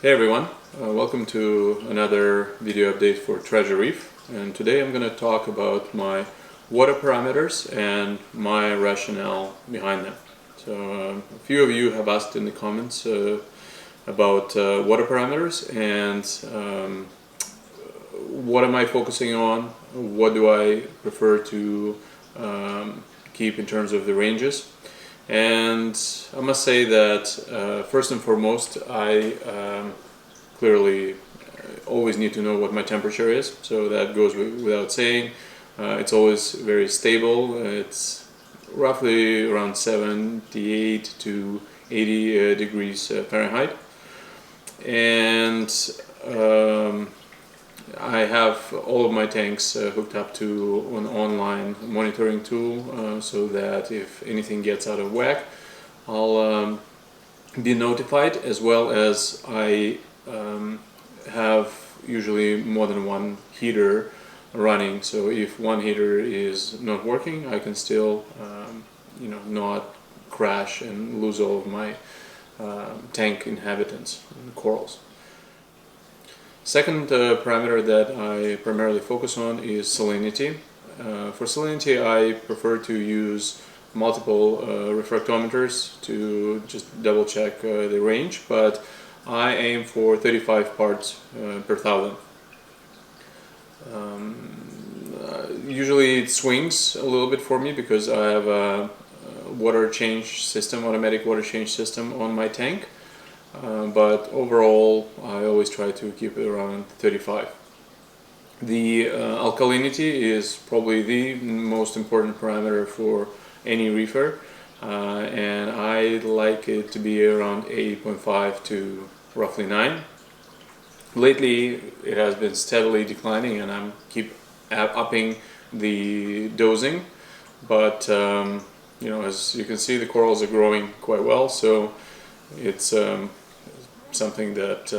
Hey everyone, welcome to another video update for Treasure Reef, and today I'm going to talk about my water parameters and my rationale behind them. So a few of you have asked in the comments about water parameters and what am I focusing on, what do I prefer to keep in terms of the ranges. And I must say that first and foremost, I clearly always need to know what my temperature is, so that goes without saying. It's always very stable. It's roughly around 78 to 80 degrees Fahrenheit. And I have all of my tanks hooked up to an online monitoring tool so that if anything gets out of whack, I'll be notified, as well as I have usually more than one heater running. So if one heater is not working, I can still not crash and lose all of my tank inhabitants and corals. Second parameter that I primarily focus on is salinity. For salinity, I prefer to use multiple refractometers to just double check the range, but I aim for 35 parts per thousand. Usually it swings a little bit for me because I have a water change system, automatic water change system on my tank. But overall, I always try to keep it around 35. The alkalinity is probably the most important parameter for any reefer, and I like it to be around 8.5 to roughly 9. Lately, it has been steadily declining, and I'm keep upping the dosing. But as you can see, the corals are growing quite well, so it's something that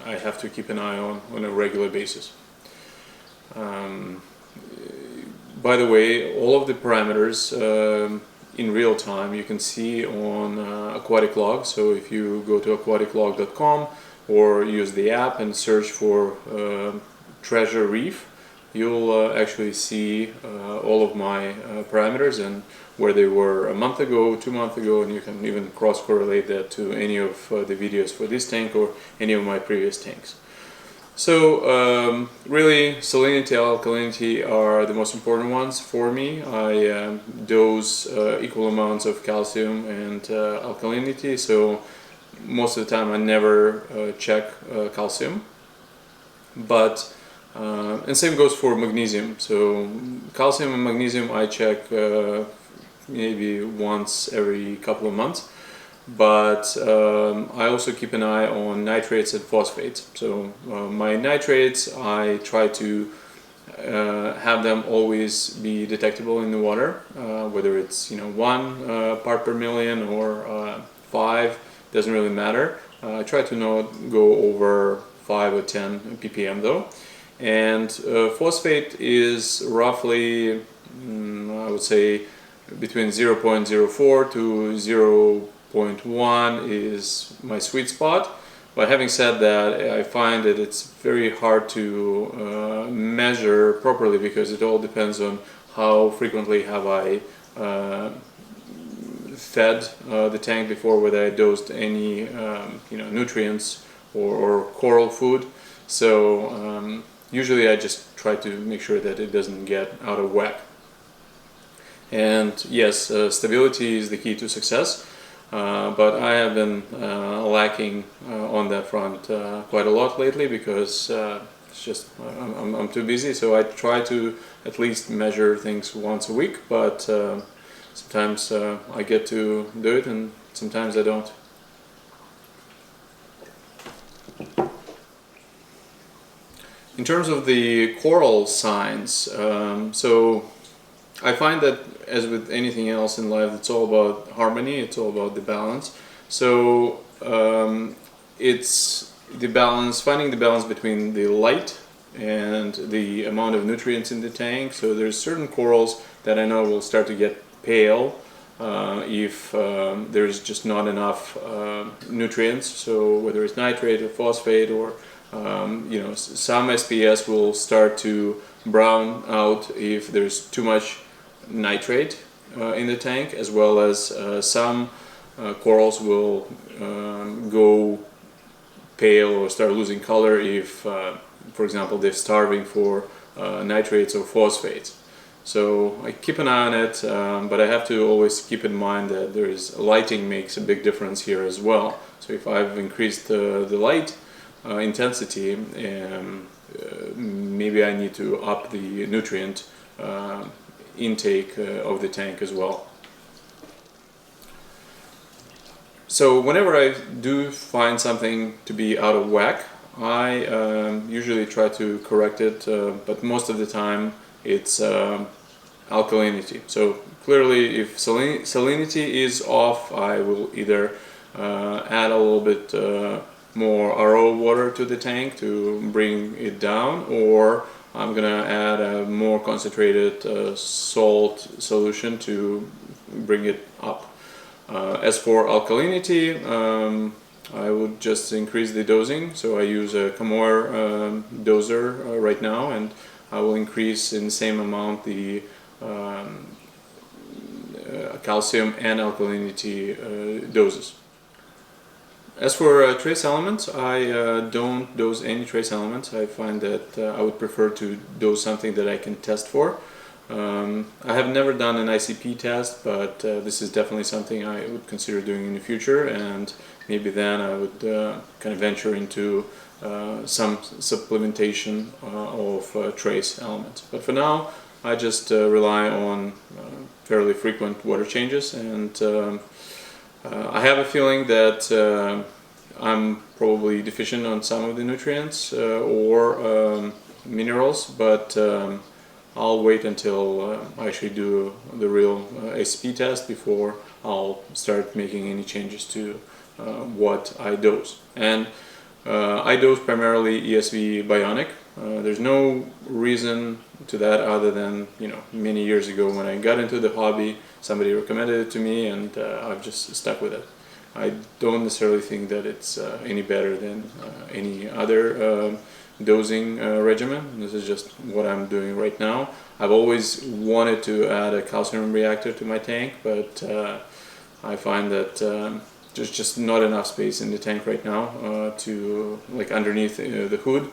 I have to keep an eye on a regular basis. By the way, all of the parameters in real time you can see on Aquatic Log. So if you go to aquaticlog.com or use the app and search for Treasure Reef, you'll actually see all of my parameters and where they were a month ago, 2 months ago, and you can even cross-correlate that to any of the videos for this tank or any of my previous tanks. So really, salinity and alkalinity are the most important ones for me. I dose equal amounts of calcium and alkalinity, so most of the time I never check calcium. But and same goes for magnesium. So calcium and magnesium I check maybe once every couple of months, but I also keep an eye on nitrates and phosphates. So my nitrates, I try to have them always be detectable in the water, whether it's 1 part per million or 5, doesn't really matter. I try to not go over 5 or 10 ppm though. And phosphate is roughly, I would say, between 0.04 to 0.1 is my sweet spot. But having said that, I find that it's very hard to measure properly because it all depends on how frequently have I fed the tank before, whether I dosed any nutrients or coral food. So usually I just try to make sure that it doesn't get out of whack. And yes, stability is the key to success, but I have been lacking on that front quite a lot lately because it's just I'm too busy. So I try to at least measure things once a week, but sometimes I get to do it and sometimes I don't. In terms of the coral signs, so I find that as with anything else in life, it's all about harmony, it's all about the balance. So it's the balance, finding the balance between the light and the amount of nutrients in the tank. So there's certain corals that I know will start to get pale if there's just not enough nutrients, so whether it's nitrate or phosphate or some SPS will start to brown out if there's too much nitrate in the tank, as well as some corals will go pale or start losing color if, for example, they're starving for nitrates or phosphates. So I keep an eye on it, but I have to always keep in mind that lighting makes a big difference here as well. So if I've increased the light intensity, maybe I need to up the nutrient intake of the tank as well. So whenever I do find something to be out of whack, I usually try to correct it, but most of the time it's alkalinity. So clearly, if salinity is off, I will either add a little bit more RO water to the tank to bring it down, or I'm gonna add a more concentrated salt solution to bring it up. As for alkalinity, I would just increase the dosing. So I use a Camor doser right now, and I will increase in the same amount the calcium and alkalinity doses. As for trace elements, I don't dose any trace elements. I find that I would prefer to dose something that I can test for. I have never done an ICP test, but this is definitely something I would consider doing in the future, and maybe then I would kind of venture into some supplementation of trace elements. But for now, I just rely on fairly frequent water changes, and I have a feeling that I'm probably deficient on some of the nutrients or minerals, but I'll wait until I actually do the real ICP test before I'll start making any changes to what I dose. And I dose primarily ESV Bionic. There's no reason to that other than, many years ago when I got into the hobby, somebody recommended it to me, and I've just stuck with it. I don't necessarily think that it's any better than any other dosing regimen. This is just what I'm doing right now. I've always wanted to add a calcium reactor to my tank, but I find that there's just not enough space in the tank right now to, like, underneath the hood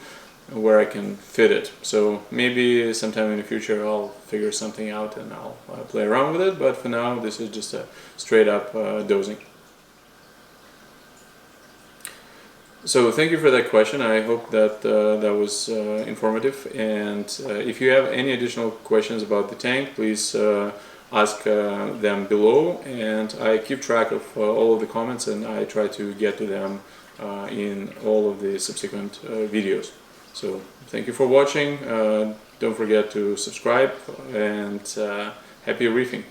where I can fit it. So maybe sometime in the future I'll figure something out and I'll play around with it, but for now this is just a straight up dosing. So thank you for that question. I hope that that was informative, and if you have any additional questions about the tank, please ask them below, and I keep track of all of the comments, and I try to get to them in all of the subsequent videos. So thank you for watching. Don't forget to subscribe, and happy reefing.